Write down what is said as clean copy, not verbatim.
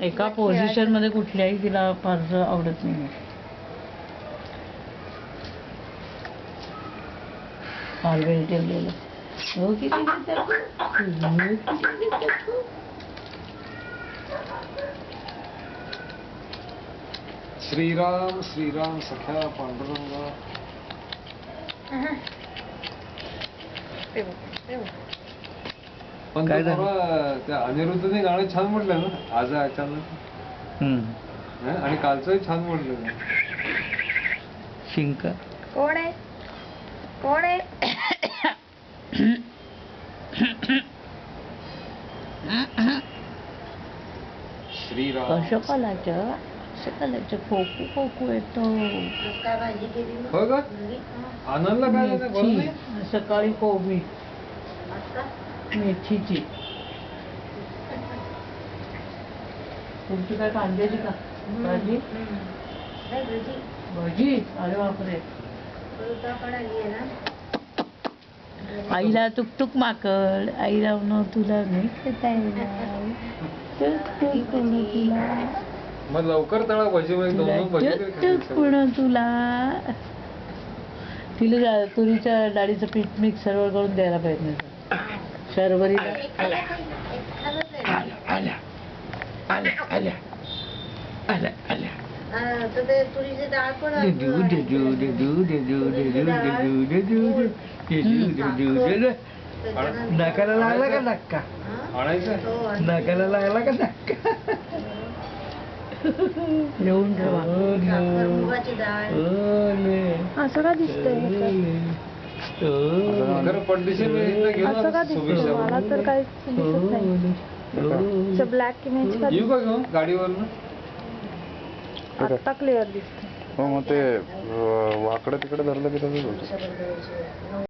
एका पोझिशन मध्ये कुठल्याही तिला फारसं आवडत नाही. ऑलरेडी ठेवलेलं हो किती श्रीराम श्रीराम सख्या पांडुरंगा. पण काय त्या अनिरुद्धने गाणं छान म्हटलं ना, आज अचानक. आणि कालचंही छान म्हटलं ना. शिंक कोण आहे कोण आहे? श्रीराम. शकलाचं खोकू खोकू येतो. हो का? आनंदला काय झालं? बरं नाही? सकाळी कोबी मेथीची. तुमची काय कांद्याची का भाजी? भजी. अरे बापरे. आईला टुकटुक माकड. आईला म्हणून तुला नाही खाता येणार. टुकटुक म्हणून तुला. मग लवकर तळा भजी. टुकटुक म्हणून तुला. तिला तुरीच्या डाळीचं पीठ मिक्सरवर करून द्यायला पाहिजे. शर्वरीला नकाला लागला का धक्का? नकाला लागला का धक्का? लिहून ठेवा. असं का दिसतंय? असं का दिसतंय? मला तर काहीच दिसत नाही. ब्लॅक इमेज येऊ का घेऊन गाडीवर? आता क्लिअर दिसतंय. हो, मग ते वाकडं तिकडे धरलं की तसंच होतं.